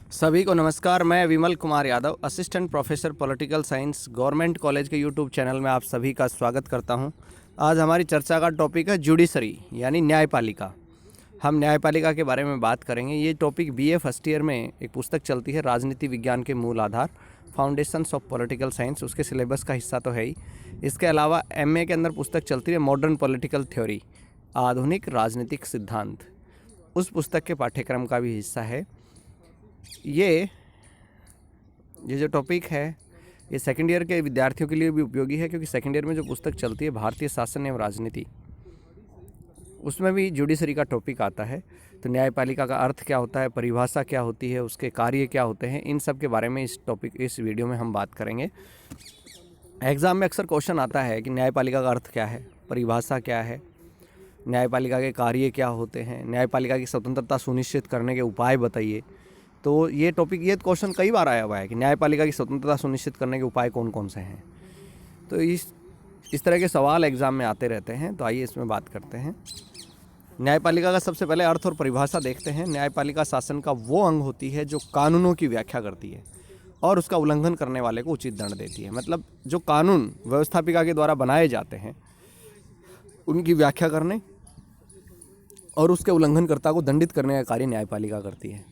सभी को नमस्कार। मैं Vimal Kumar Yadav, assistant professor political science, government college के यूट्यूब चैनल में आप सभी का स्वागत करता हूं। आज हमारी चर्चा का टॉपिक है जुडिशरी यानी न्यायपालिका। हम न्यायपालिका के बारे में बात करेंगे। ये टॉपिक बीए फर्स्ट ईयर में एक पुस्तक चलती है, राजनीति विज्ञान के मूल आधार, फाउंडेशंस ऑफ पॉलिटिकल साइंस, उसके सिलेबस का हिस्सा तो है ही। इसके अलावा एमए के अंदर पुस्तक चलती है मॉडर्न पॉलिटिकल थ्योरी, आधुनिक राजनीतिक सिद्धांत, उस पुस्तक के पाठ्यक्रम का भी हिस्सा है। ये जो टॉपिक है ये सेकेंड ईयर के विद्यार्थियों के लिए भी उपयोगी है, क्योंकि सेकेंड ईयर में जो पुस्तक चलती है भारतीय शासन एवं राजनीति, उसमें भी जुडिशरी का टॉपिक आता है। तो न्यायपालिका का अर्थ क्या होता है, परिभाषा क्या होती है, उसके कार्य क्या होते हैं, इन सब के बारे में इस वीडियो में हम बात करेंगे। एग्ज़ाम में अक्सर क्वेश्चन आता है कि न्यायपालिका का अर्थ क्या है, परिभाषा क्या है, न्यायपालिका के कार्य क्या होते हैं, न्यायपालिका की स्वतंत्रता सुनिश्चित करने के उपाय बताइए। तो ये क्वेश्चन कई बार आया हुआ है कि न्यायपालिका की स्वतंत्रता सुनिश्चित करने के उपाय कौन कौन से हैं। तो इस तरह के सवाल एग्ज़ाम में आते रहते हैं। तो आइए इसमें बात करते हैं। न्यायपालिका का सबसे पहले अर्थ और परिभाषा देखते हैं। न्यायपालिका शासन का वो अंग होती है जो कानूनों की व्याख्या करती है और उसका उल्लंघन करने वाले को उचित दंड देती है। मतलब जो कानून व्यवस्थापिका के द्वारा बनाए जाते हैं उनकी व्याख्या करने और उसके उल्लंघनकर्ता को दंडित करने का कार्य न्यायपालिका करती है।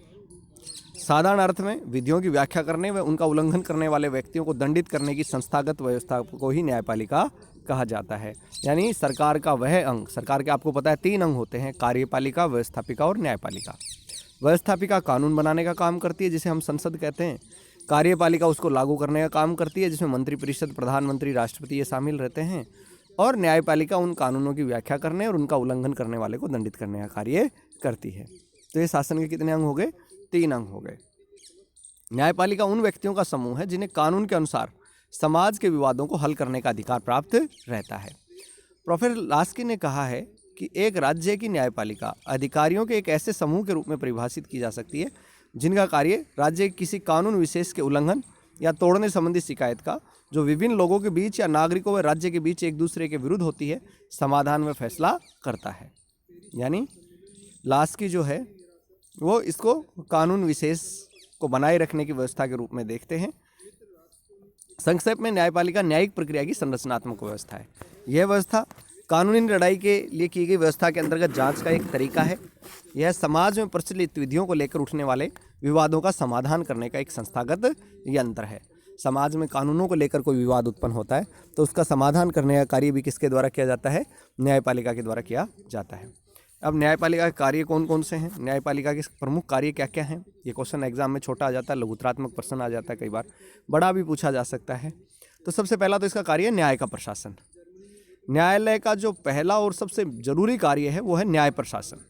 साधारण अर्थ में विधियों की व्याख्या करने व उनका उल्लंघन करने वाले व्यक्तियों को दंडित करने की संस्थागत व्यवस्था को ही न्यायपालिका कहा जाता है। यानी सरकार का वह अंग, सरकार के आपको पता है 3 अंग होते हैं, कार्यपालिका, व्यवस्थापिका और न्यायपालिका। व्यवस्थापिका कानून बनाने का काम करती है जिसे हम संसद कहते हैं। कार्यपालिका उसको लागू करने का काम करती है जिसमें मंत्रिपरिषद, प्रधानमंत्री, राष्ट्रपति ये शामिल रहते हैं। और न्यायपालिका उन कानूनों की व्याख्या करने और उनका उल्लंघन करने वाले को दंडित करने का कार्य करती है। तो ये शासन के कितने अंग हो गए? 3 अंग हो गए। न्यायपालिका उन व्यक्तियों का समूह है जिन्हें कानून के अनुसार समाज के विवादों को हल करने का अधिकार प्राप्त रहता है। प्रोफेसर लास्की ने कहा है कि एक राज्य की न्यायपालिका अधिकारियों के एक ऐसे समूह के रूप में परिभाषित की जा सकती है जिनका कार्य राज्य के किसी कानून विशेष के उल्लंघन या तोड़ने संबंधी शिकायत का, जो विभिन्न लोगों के बीच या नागरिकों व राज्य के बीच एक दूसरे के विरुद्ध होती है, समाधान में फैसला करता है। यानी लास्की जो है वो इसको कानून विशेष को बनाए रखने की व्यवस्था के रूप में देखते हैं। संक्षेप में न्यायपालिका न्यायिक प्रक्रिया की संरचनात्मक व्यवस्था है। यह व्यवस्था कानूनी लड़ाई के लिए की गई व्यवस्था के अंतर्गत जांच का एक तरीका है। यह समाज में प्रचलित विधियों को लेकर उठने वाले विवादों का समाधान करने का एक संस्थागत यंत्र है। समाज में कानूनों को लेकर कोई विवाद उत्पन्न होता है तो उसका समाधान करने का कार्य भी किसके द्वारा किया जाता है? न्यायपालिका के द्वारा किया जाता है। अब न्यायपालिका के कार्य कौन कौन से हैं, न्यायपालिका के प्रमुख कार्य क्या क्या हैं, ये क्वेश्चन एग्जाम में छोटा आ जाता है, लघुतरात्मक प्रश्न आ जाता है, कई बार बड़ा भी पूछा जा सकता है। तो सबसे पहला तो इसका कार्य है न्याय का प्रशासन। न्यायालय का जो पहला और सबसे जरूरी कार्य है वो है न्याय प्रशासन।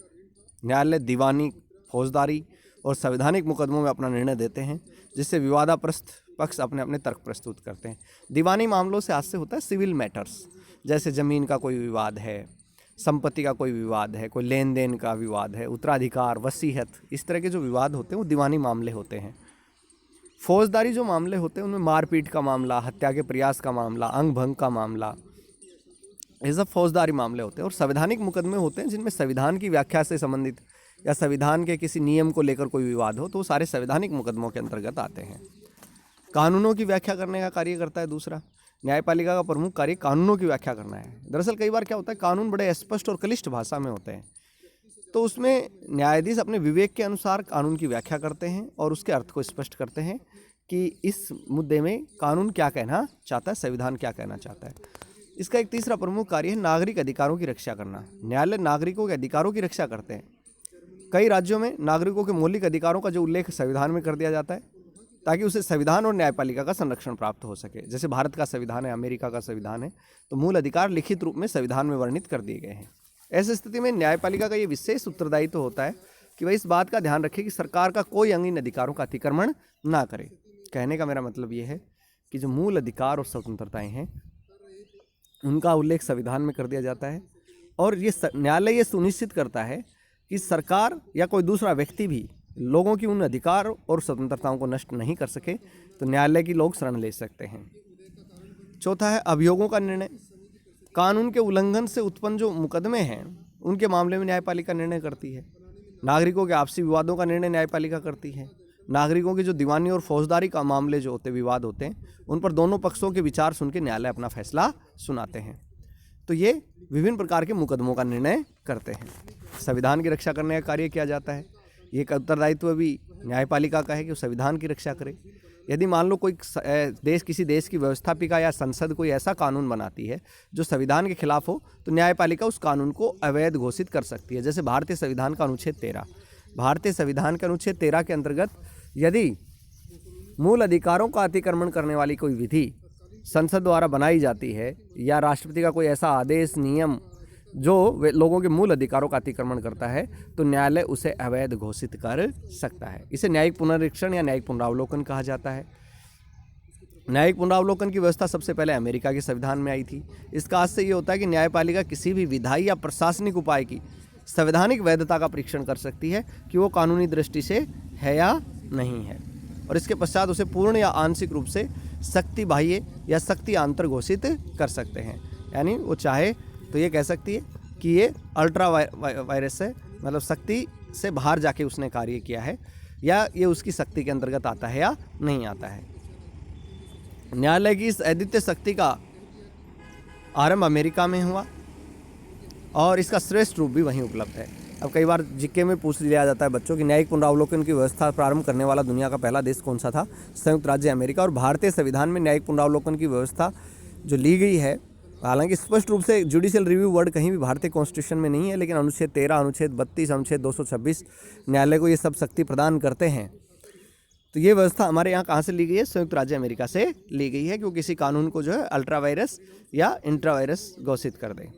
न्यायालय दीवानी, फौजदारी और संवैधानिक मुकदमों में अपना निर्णय देते हैं, जिससे विवादाप्रस्त पक्ष अपने अपने तर्क प्रस्तुत करते हैं। दीवानी मामलों से आज से होता है सिविल मैटर्स, जैसे ज़मीन का कोई विवाद है, संपत्ति का कोई विवाद है, कोई लेन देन का विवाद है, उत्तराधिकार, वसीयत, इस तरह के जो विवाद होते हैं वो दीवानी मामले होते हैं। फौजदारी जो मामले होते हैं उनमें मारपीट का मामला, हत्या के प्रयास का मामला, अंग भंग का मामला, ये सब फौजदारी मामले होते हैं। और संवैधानिक मुकदमे होते हैं जिनमें संविधान की व्याख्या से संबंधित या संविधान के किसी नियम को लेकर कोई विवाद हो तो वो सारे संवैधानिक मुकदमों के अंतर्गत आते हैं। कानूनों की व्याख्या करने का कार्य करता है दूसरा। न्यायपालिका का प्रमुख कार्य कानूनों की व्याख्या करना है। दरअसल कई बार क्या होता है, कानून बड़े स्पष्ट और क्लिष्ट भाषा में होते हैं, तो उसमें न्यायाधीश अपने विवेक के अनुसार कानून की व्याख्या करते हैं और उसके अर्थ को स्पष्ट करते हैं कि इस मुद्दे में कानून क्या कहना चाहता है, संविधान क्या कहना चाहता है। इसका एक तीसरा प्रमुख कार्य है नागरिक अधिकारों की रक्षा करना। न्यायालय नागरिकों के अधिकारों की रक्षा करते हैं। कई राज्यों में नागरिकों के मौलिक अधिकारों का जो उल्लेख संविधान में कर दिया जाता है ताकि उसे संविधान और न्यायपालिका का संरक्षण प्राप्त हो सके। जैसे भारत का संविधान है, अमेरिका का संविधान है, तो मूल अधिकार लिखित रूप में संविधान में वर्णित कर दिए गए हैं। ऐसी स्थिति में न्यायपालिका का ये विशेष उत्तरदायित्व होता है कि वह इस बात का ध्यान रखे कि सरकार का कोई अंग इन अधिकारों का अतिक्रमण ना करे। कहने का मेरा मतलब ये है कि जो मूल अधिकार और स्वतंत्रताएँ हैं उनका उल्लेख संविधान में कर दिया जाता है और ये न्यायालय ये सुनिश्चित करता है कि सरकार या कोई दूसरा व्यक्ति भी लोगों की उन अधिकार और स्वतंत्रताओं को नष्ट नहीं कर सके, तो न्यायालय की लोग शरण ले सकते हैं। चौथा है अभियोगों का निर्णय। कानून के उल्लंघन से उत्पन्न जो मुकदमे हैं उनके मामले में न्यायपालिका निर्णय करती है। नागरिकों के आपसी विवादों का निर्णय न्यायपालिका करती है। नागरिकों की जो दीवानी और फौजदारी का मामले जो होते विवाद होते हैं, उन पर दोनों पक्षों के विचार सुन के न्यायालय अपना फैसला सुनाते हैं। तो ये विभिन्न प्रकार के मुकदमों का निर्णय करते हैं। संविधान की रक्षा करने का कार्य किया जाता है। ये एक उत्तरदायित्व भी न्यायपालिका का है कि वो संविधान की रक्षा करे। यदि मान लो कोई किसी देश की व्यवस्थापिका या संसद कोई ऐसा कानून बनाती है जो संविधान के खिलाफ हो, तो न्यायपालिका उस कानून को अवैध घोषित कर सकती है। जैसे भारतीय संविधान का अनुच्छेद 13, भारतीय संविधान के अनुच्छेद 13 के अंतर्गत यदि मूल अधिकारों का अतिक्रमण करने वाली कोई विधि संसद द्वारा बनाई जाती है या राष्ट्रपति का कोई ऐसा आदेश नियम जो लोगों के मूल अधिकारों का अतिक्रमण करता है, तो न्यायालय उसे अवैध घोषित कर सकता है। इसे न्यायिक पुनरीक्षण या न्यायिक पुनरावलोकन कहा जाता है। न्यायिक पुनरावलोकन की व्यवस्था सबसे पहले अमेरिका के संविधान में आई थी। इसका अर्थ से ये होता है कि न्यायपालिका किसी भी विधायी या प्रशासनिक उपाय की संवैधानिक वैधता का परीक्षण कर सकती है कि वो कानूनी दृष्टि से है या नहीं है, और इसके पश्चात उसे पूर्ण या आंशिक रूप से शक्ति बाह्य या शक्ति आंतर घोषित कर सकते हैं। यानी वो चाहे तो ये कह सकती है कि ये अल्ट्रा वायरस है, मतलब शक्ति से बाहर जाके उसने कार्य किया है, या ये उसकी शक्ति के अंतर्गत आता है या नहीं आता है। न्यायालय की इस अद्वितीय शक्ति का आरंभ अमेरिका में हुआ और इसका श्रेष्ठ रूप भी वहीं उपलब्ध है। अब कई बार जीके में पूछ लिया जाता है बच्चों की न्यायिक पुनरावलोकन की व्यवस्था प्रारंभ करने वाला दुनिया का पहला देश कौन सा था? संयुक्त राज्य अमेरिका। और भारतीय संविधान में न्यायिक पुनरावलोकन की व्यवस्था जो ली गई है, हालांकि स्पष्ट रूप से जुडिशियल रिव्यू वर्ड कहीं भी भारतीय कॉन्स्टिट्यूशन में नहीं है, लेकिन अनुच्छेद 13, अनुच्छेद 32, अनुच्छेद 226 न्यायालय को ये सब शक्ति प्रदान करते हैं। तो ये व्यवस्था हमारे यहाँ कहाँ से ली गई है? संयुक्त राज्य अमेरिका से ली गई है कि वो किसी कानून को जो है अल्ट्रा वायरस या इंट्रा वायरस घोषित कर दे।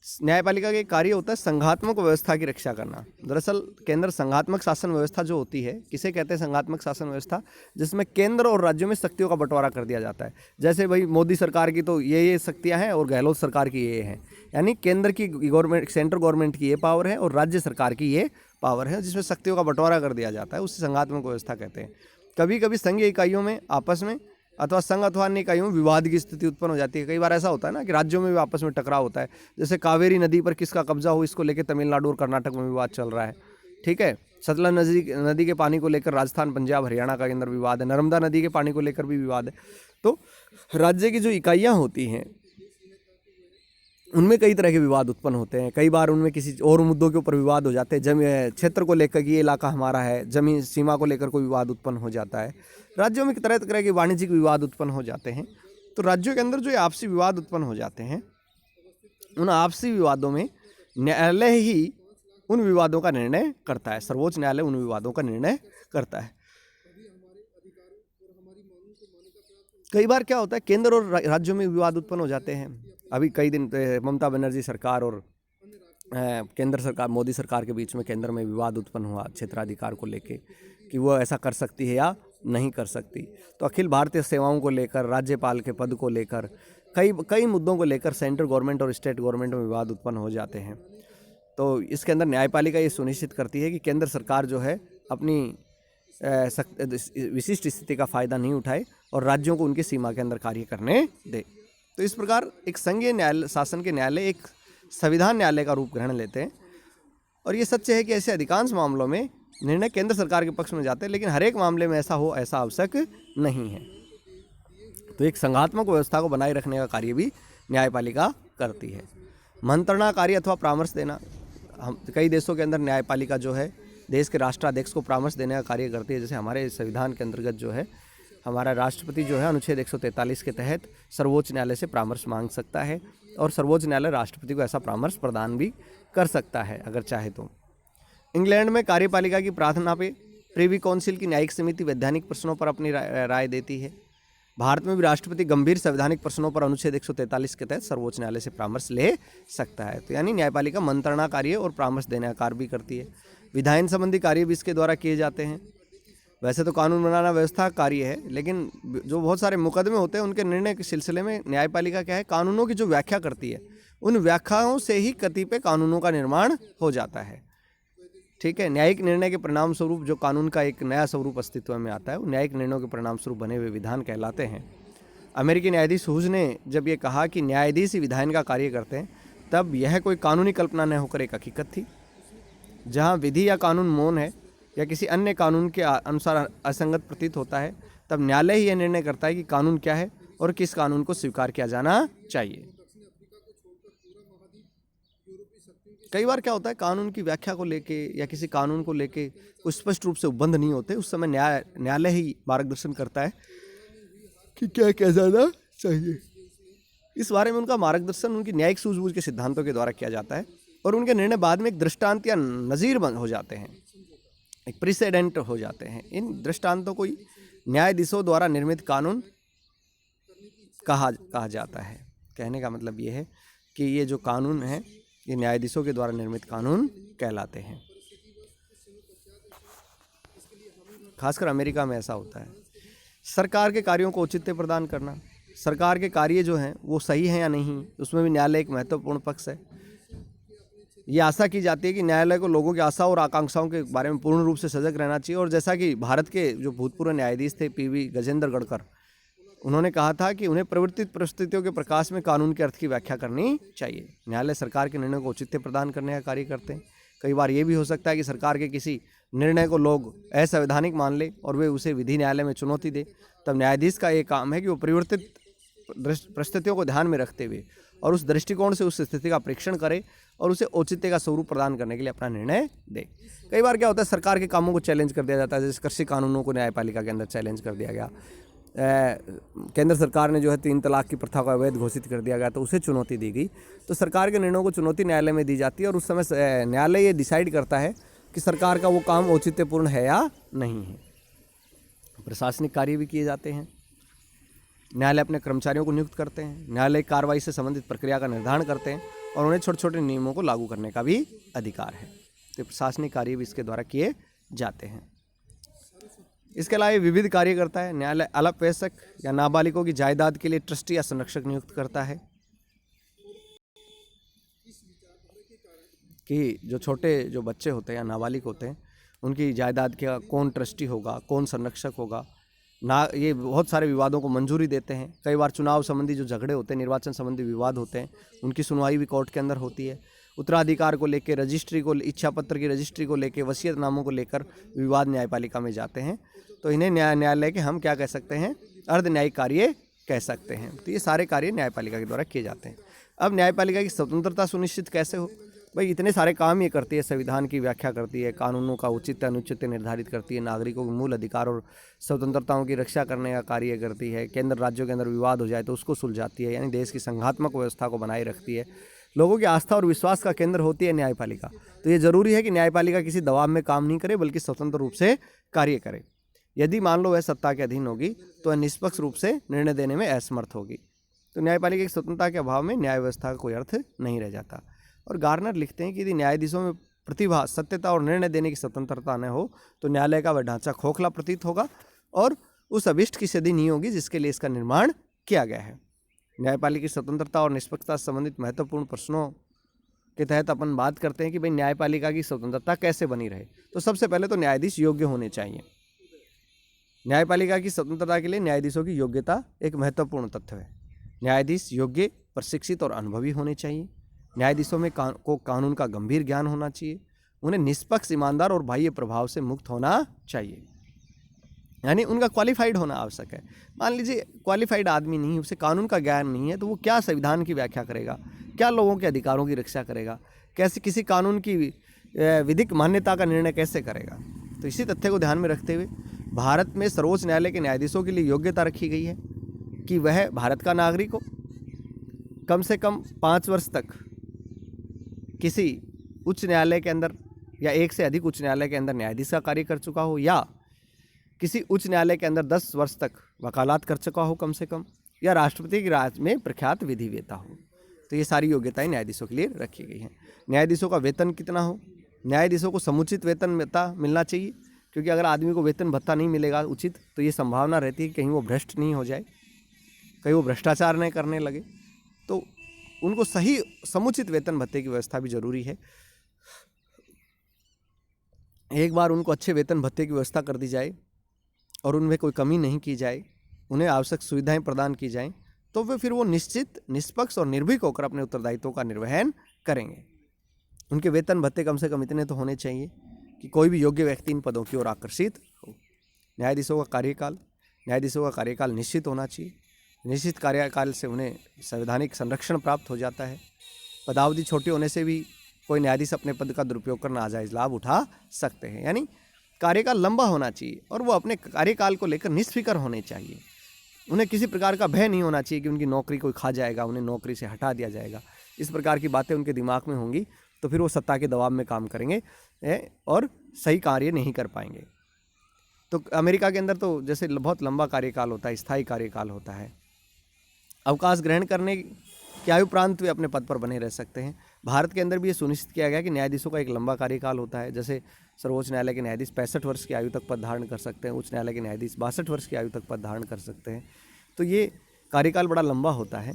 न्यायपालिका का कार्य होता है संघात्मक व्यवस्था की रक्षा करना। दरअसल केंद्र संघात्मक शासन व्यवस्था जो होती है, किसे कहते हैं संघात्मक शासन व्यवस्था? जिसमें केंद्र और राज्यों में शक्तियों का बंटवारा कर दिया जाता है। जैसे भाई मोदी सरकार की तो ये शक्तियां हैं और गहलोत सरकार की ये हैं, यानी केंद्र की गवर्नमेंट, सेंट्रल गवर्नमेंट की ये पावर है और राज्य सरकार की ये पावर है, जिसमें शक्तियों का बंटवारा कर दिया जाता है। उसे संघात्मक व्यवस्था कहते हैं। कभी कभी संघीय इकाइयों में आपस में अथवा संघ अथवा अन्य इकाइयों में विवाद की स्थिति उत्पन्न हो जाती है। कई बार ऐसा होता है ना कि राज्यों में भी आपस में टकराव होता है। जैसे कावेरी नदी पर किसका कब्जा हो, इसको लेकर तमिलनाडु और कर्नाटक में विवाद चल रहा है। ठीक है, सतलज नदी के पानी को लेकर राजस्थान, पंजाब, हरियाणा का अंदर विवाद है। नर्मदा नदी के पानी को लेकर भी विवाद है। तो राज्य की जो इकाइयाँ होती हैं उनमें कई तरह के विवाद उत्पन्न होते हैं। कई बार उनमें किसी और मुद्दों के ऊपर विवाद हो जाते हैं। जमीन क्षेत्र को लेकर कि ये इलाका हमारा है, जमीन सीमा को लेकर कोई विवाद उत्पन्न हो जाता है। राज्यों में तरह तरह के वाणिज्यिक विवाद उत्पन्न हो जाते हैं। तो राज्यों के अंदर जो आपसी विवाद उत्पन्न हो जाते हैं, उन आपसी विवादों में न्यायालय ही उन विवादों का निर्णय करता है। सर्वोच्च न्यायालय उन विवादों का निर्णय करता है। कई बार क्या होता है, केंद्र और राज्यों में विवाद उत्पन्न हो जाते हैं। अभी कई दिन ममता बनर्जी सरकार और केंद्र सरकार, मोदी सरकार के बीच में केंद्र में विवाद उत्पन्न हुआ क्षेत्राधिकार को लेके कि वो ऐसा कर सकती है या नहीं कर सकती। तो अखिल भारतीय सेवाओं को लेकर, राज्यपाल के पद को लेकर, कई मुद्दों को लेकर सेंट्रल गवर्नमेंट और स्टेट गवर्नमेंट में विवाद उत्पन्न हो जाते हैं। तो इसके अंदर न्यायपालिका ये सुनिश्चित करती है कि केंद्र सरकार जो है अपनी विशिष्ट स्थिति का फ़ायदा नहीं उठाए और राज्यों को उनकी सीमा के अंदर कार्य करने दे। तो इस प्रकार एक संघीय न्यायालय, शासन के न्यायालय एक संविधान न्यायालय का रूप ग्रहण लेते हैं। और ये सच है कि ऐसे अधिकांश मामलों में निर्णय केंद्र सरकार के पक्ष में जाते हैं, लेकिन हर एक मामले में ऐसा हो, ऐसा आवश्यक नहीं है। तो एक संघात्मक व्यवस्था को बनाए रखने का कार्य भी न्यायपालिका करती है। मंत्रणा कार्य अथवा परामर्श देना, हम कई देशों के अंदर न्यायपालिका जो है देश के राष्ट्राध्यक्ष को परामर्श देने का कार्य करती है। जैसे हमारे संविधान के अंतर्गत जो है हमारा राष्ट्रपति जो है अनुच्छेद 143 के तहत सर्वोच्च न्यायालय से परामर्श मांग सकता है और सर्वोच्च न्यायालय राष्ट्रपति को ऐसा परामर्श प्रदान भी कर सकता है अगर चाहे तो। इंग्लैंड में कार्यपालिका की प्रार्थना पे प्रिवी काउंसिल की न्यायिक समिति वैधानिक प्रश्नों पर अपनी राय देती है। भारत में भी राष्ट्रपति गंभीर संवैधानिक प्रश्नों पर अनुच्छेद 143 के तहत सर्वोच्च न्यायालय से परामर्श ले सकता है। तो यानी न्यायपालिका मंत्रणा कार्य और परामर्श देने का कार्य भी करती है। विधायन संबंधी कार्य भी इसके द्वारा किए जाते हैं। वैसे तो कानून बनाना व्यवस्था कार्य है, लेकिन जो बहुत सारे मुकदमे होते हैं उनके निर्णय के सिलसिले में न्यायपालिका क्या है, कानूनों की जो व्याख्या करती है, उन व्याख्याओं से ही कतिपय कानूनों का निर्माण हो जाता है। ठीक है, न्यायिक निर्णय के परिणाम स्वरूप जो कानून का एक नया स्वरूप अस्तित्व में आता है, वो न्यायिक निर्णयों के परिणाम स्वरूप बने हुए विधान कहलाते हैं। अमेरिकी न्यायाधीश हुज ने जब ये कहा कि न्यायाधीश ही विधायन का कार्य करते हैं, तब यह कोई कानूनी कल्पना न होकर एक हकीकत थी। जहाँ विधि या कानून मौन है या किसी अन्य कानून के अनुसार असंगत प्रतीत होता है, तब न्यायालय ही यह निर्णय करता है कि कानून क्या है और किस कानून को स्वीकार किया जाना चाहिए। कई बार क्या होता है, कानून की व्याख्या को लेके या किसी कानून को लेके कुछ स्पष्ट रूप से उपबंध नहीं होते, उस समय न्यायालय ही मार्गदर्शन करता है कि क्या किया जाना चाहिए। इस बारे में उनका मार्गदर्शन उनकी न्यायिक सूझबूझ के सिद्धांतों के द्वारा किया जाता है और उनके निर्णय बाद में एक दृष्टांत या नज़ीर हो जाते हैं, एक प्रेसिडेंट हो जाते हैं। इन दृष्टांतों को न्यायाधीशों द्वारा निर्मित कानून कहा जाता है। कहने का मतलब ये है कि ये जो कानून है ये न्यायाधीशों के द्वारा निर्मित कानून कहलाते हैं। खासकर अमेरिका में ऐसा होता है। सरकार के कार्यों को औचित्य प्रदान करना, सरकार के कार्य जो हैं वो सही हैं या नहीं, उसमें भी न्यायालय एक महत्वपूर्ण पक्ष है। ये आशा की जाती है कि न्यायालय को लोगों की आशा और आकांक्षाओं के बारे में पूर्ण रूप से सजग रहना चाहिए। और जैसा कि भारत के जो भूतपूर्व न्यायाधीश थे पीवी गजेंद्र गढ़कर, उन्होंने कहा था कि उन्हें परिवर्तित परिस्थितियों के प्रकाश में कानून के अर्थ की व्याख्या करनी चाहिए। न्यायालय सरकार के निर्णय को औचित्य प्रदान करने का कार्य करते हैं। कई बार ये भी हो सकता है कि सरकार के किसी निर्णय को लोग असंवैधानिक मान ले और वे उसे विधि न्यायालय में चुनौती दे, तब न्यायाधीश का ये काम है कि वो परिवर्तित परिस्थितियों को ध्यान में रखते हुए और उस दृष्टिकोण से उस स्थिति का परीक्षण करे और उसे औचित्य का स्वरूप प्रदान करने के लिए अपना निर्णय दे। कई बार क्या होता है, सरकार के कामों को चैलेंज कर दिया जाता है। जैसे कृषि कानूनों को न्यायपालिका के अंदर चैलेंज कर दिया गया। केंद्र सरकार ने जो है 3 तलाक की प्रथा को अवैध घोषित कर दिया गया, तो उसे चुनौती दी गई। तो सरकार के निर्णयों को चुनौती न्यायालय में दी जाती है और उस समय न्यायालय ये डिसाइड करता है कि सरकार का वो काम औचित्यपूर्ण है या नहीं है। प्रशासनिक कार्य भी किए जाते हैं। न्यायालय अपने कर्मचारियों को नियुक्त करते हैं, न्यायालय कार्रवाई से संबंधित प्रक्रिया का निर्धारण करते हैं और उन्हें छोटे छोटे नियमों को लागू करने का भी अधिकार है। तो प्रशासनिक कार्य भी इसके द्वारा किए जाते हैं। इसके अलावा विविध कार्य करता है। न्यायालय अल्पवयस्क या नाबालिगों की जायदाद के लिए ट्रस्टी या संरक्षक नियुक्त करता है कि जो छोटे जो बच्चे होते हैं या नाबालिग होते हैं उनकी जायदाद का कौन ट्रस्टी होगा, कौन संरक्षक होगा ना। ये बहुत सारे विवादों को मंजूरी देते हैं। कई बार चुनाव संबंधी जो झगड़े होते हैं, निर्वाचन संबंधी विवाद होते हैं, उनकी सुनवाई भी कोर्ट के अंदर होती है। उत्तराधिकार को लेकर, रजिस्ट्री को, इच्छा पत्र की रजिस्ट्री को लेकर, वसीयतनामों को लेकर विवाद न्यायपालिका में जाते हैं। तो इन्हें न्यायालय के हम क्या कह सकते हैं, अर्ध न्यायिक कार्य कह सकते हैं। तो ये सारे कार्य न्यायपालिका के द्वारा किए जाते हैं। अब न्यायपालिका की स्वतंत्रता सुनिश्चित कैसे हो? भाई इतने सारे काम ये करती है, संविधान की व्याख्या करती है, कानूनों का उचित अनुचित निर्धारित करती है, नागरिकों के मूल अधिकार और स्वतंत्रताओं की रक्षा करने का कार्य करती है, केंद्र राज्यों के अंदर विवाद हो जाए तो उसको सुलझाती है, यानी देश की संघात्मक व्यवस्था को बनाए रखती है, लोगों की आस्था और विश्वास का केंद्र होती है न्यायपालिका। तो ये जरूरी है कि न्यायपालिका किसी दबाव में काम नहीं करे बल्कि स्वतंत्र रूप से कार्य करे। यदि मान लो वह सत्ता के अधीन होगी तो वह निष्पक्ष रूप से निर्णय देने में असमर्थ होगी। तो न्यायपालिका की स्वतंत्रता के अभाव में न्याय व्यवस्था का कोई अर्थ नहीं रह जाता। और गार्नर लिखते हैं कि यदि न्यायाधीशों में प्रतिभा, सत्यता और निर्णय देने की स्वतंत्रता न हो तो न्यायालय का वह ढांचा खोखला प्रतीत होगा और उस अभिष्ट की सिद्धि नहीं होगी जिसके लिए इसका निर्माण किया गया है। न्यायपालिका की स्वतंत्रता और निष्पक्षता से संबंधित महत्वपूर्ण प्रश्नों के तहत अपन बात करते हैं कि भाई न्यायपालिका की स्वतंत्रता कैसे बनी रहे। तो सबसे पहले तो न्यायाधीश योग्य होने चाहिए। न्यायपालिका की स्वतंत्रता के लिए न्यायाधीशों की योग्यता एक महत्वपूर्ण तथ्य है। न्यायाधीश योग्य, प्रशिक्षित और अनुभवी होने चाहिए। न्यायाधीशों में को कानून का गंभीर ज्ञान होना चाहिए। उन्हें निष्पक्ष, ईमानदार और बाह्य प्रभाव से मुक्त होना चाहिए, यानी उनका क्वालिफाइड होना आवश्यक है। मान लीजिए क्वालिफाइड आदमी नहीं, उसे कानून का ज्ञान नहीं है, तो वो क्या संविधान की व्याख्या करेगा, क्या लोगों के अधिकारों की रक्षा करेगा, कैसे किसी कानून की विधिक मान्यता का निर्णय कैसे करेगा। तो इसी तथ्य को ध्यान में रखते हुए भारत में सर्वोच्च न्यायालय के न्यायाधीशों के लिए योग्यता रखी गई है कि वह भारत का नागरिक हो, कम से कम 5 वर्ष तक किसी उच्च न्यायालय के अंदर या एक से अधिक उच्च न्यायालय के अंदर न्यायाधीश का कार्य कर चुका हो, या किसी उच्च न्यायालय के अंदर 10 वर्ष तक वकालत कर चुका हो कम से कम, या राष्ट्रपति के राज में प्रख्यात विधिवेत्ता हो। तो ये सारी योग्यताएं न्यायाधीशों के लिए रखी गई हैं। न्यायाधीशों का वेतन कितना हो? न्यायाधीशों को समुचित वेतन भत्ता मिलना चाहिए, क्योंकि अगर आदमी को वेतन भत्ता नहीं मिलेगा उचित, तो ये संभावना रहती है कि कहीं वो भ्रष्ट नहीं हो जाए, कहीं वो भ्रष्टाचार नहीं करने लगे। तो उनको सही समुचित वेतन भत्ते की व्यवस्था भी जरूरी है। एक बार उनको अच्छे वेतन भत्ते की व्यवस्था कर दी जाए और उनमें कोई कमी नहीं की जाए, उन्हें आवश्यक सुविधाएं प्रदान की जाएं, तो वे फिर वो निश्चित, निष्पक्ष और निर्भीक होकर अपने उत्तरदायित्वों का निर्वहन करेंगे। उनके वेतन भत्ते कम से कम इतने तो होने चाहिए कि कोई भी योग्य व्यक्ति इन पदों की ओर आकर्षित हो। न्यायाधीशों का कार्यकाल निश्चित होना चाहिए। निश्चित कार्यकाल से उन्हें संवैधानिक संरक्षण प्राप्त हो जाता है। पदावधि छोटी होने से भी कोई न्यायाधीश अपने पद का दुरुपयोग कर नाजायज़ लाभ उठा सकते हैं। यानी कार्यकाल लंबा होना चाहिए और वो अपने कार्यकाल को लेकर निष्फिक्र होने चाहिए। उन्हें किसी प्रकार का भय नहीं होना चाहिए कि उनकी नौकरी कोई खा जाएगा, उन्हें नौकरी से हटा दिया जाएगा। इस प्रकार की बातें उनके दिमाग में होंगी तो फिर वो सत्ता के दबाव में काम करेंगे और सही कार्य नहीं कर पाएंगे। तो अमेरिका के अंदर तो जैसे बहुत लंबा कार्यकाल होता है, स्थायी कार्यकाल होता है। अवकाश ग्रहण करने के आयु प्रांत वे अपने पद पर बने रह सकते हैं। भारत के अंदर भी ये सुनिश्चित किया गया कि न्यायाधीशों का एक लंबा कार्यकाल होता है। जैसे सर्वोच्च न्यायालय के न्यायाधीश 65 वर्ष की आयु तक पद धारण कर सकते हैं, उच्च न्यायालय के न्यायाधीश 62 वर्ष की आयु तक पद धारण कर सकते हैं। तो ये कार्यकाल बड़ा लंबा होता है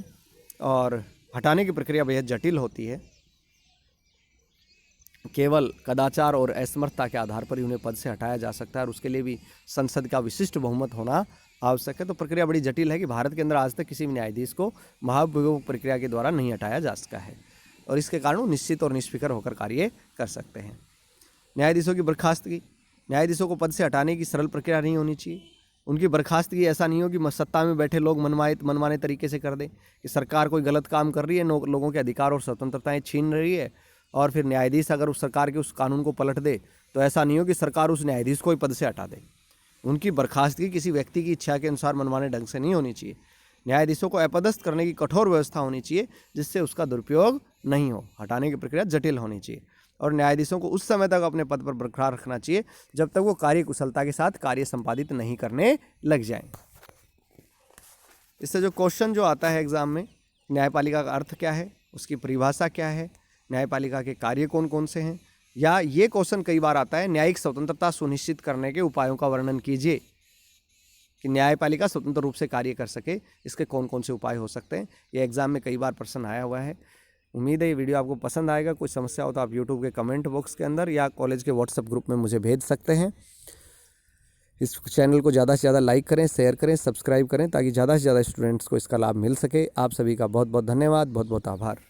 और हटाने की प्रक्रिया बेहद जटिल होती है। केवल कदाचार और असमर्थता के आधार पर ही उन्हें पद से हटाया जा सकता है और उसके लिए भी संसद का विशिष्ट बहुमत होना आवश्यक है। तो प्रक्रिया बड़ी जटिल है कि भारत के अंदर आज तक किसी भी न्यायाधीश को महाभियोग प्रक्रिया के द्वारा नहीं हटाया जा सका है और इसके कारण वो निश्चित और निष्फिक्र होकर कार्य कर सकते हैं। न्यायाधीशों की बर्खास्तगी, न्यायाधीशों को पद से हटाने की सरल प्रक्रिया नहीं होनी चाहिए। उनकी बर्खास्तगी ऐसा नहीं हो कि सत्ता में बैठे लोग मनमाने तरीके से कर दें कि सरकार कोई गलत काम कर रही है, लोगों के अधिकार और स्वतंत्रताएँ छीन रही है और फिर न्यायाधीश अगर उस सरकार के उस कानून को पलट दे तो ऐसा नहीं हो कि सरकार उस न्यायाधीश को ही पद से हटा दे। उनकी बर्खास्तगी किसी व्यक्ति की इच्छा के अनुसार मनमाने ढंग से नहीं होनी चाहिए। न्यायाधीशों को अपदस्थ करने की कठोर व्यवस्था होनी चाहिए जिससे उसका दुरुपयोग नहीं हो। हटाने की प्रक्रिया जटिल होनी चाहिए और न्यायाधीशों को उस समय तक अपने पद पर बरकरार रखना चाहिए जब तक वो कार्यकुशलता के साथ कार्य संपादित नहीं करने लग जाएं। इससे जो क्वेश्चन जो आता है एग्जाम में, न्यायपालिका का अर्थ क्या है, उसकी परिभाषा क्या है, न्यायपालिका के कार्य कौन कौन से हैं, या ये क्वेश्चन कई बार आता है न्यायिक स्वतंत्रता सुनिश्चित करने के उपायों का वर्णन कीजिए कि न्यायपालिका स्वतंत्र रूप से कार्य कर सके, इसके कौन कौन से उपाय हो सकते हैं। ये एग्जाम में कई बार प्रश्न आया हुआ है। उम्मीद है ये वीडियो आपको पसंद आएगा। कोई समस्या हो तो आप यूट्यूब के कमेंट बॉक्स के अंदर या कॉलेज के व्हाट्सएप ग्रुप में मुझे भेज सकते हैं। इस चैनल को ज़्यादा से ज़्यादा लाइक करें, शेयर करें, सब्सक्राइब करें ताकि ज़्यादा से ज़्यादा स्टूडेंट्स को इसका लाभ मिल सके। आप सभी का बहुत बहुत धन्यवाद, बहुत बहुत आभार।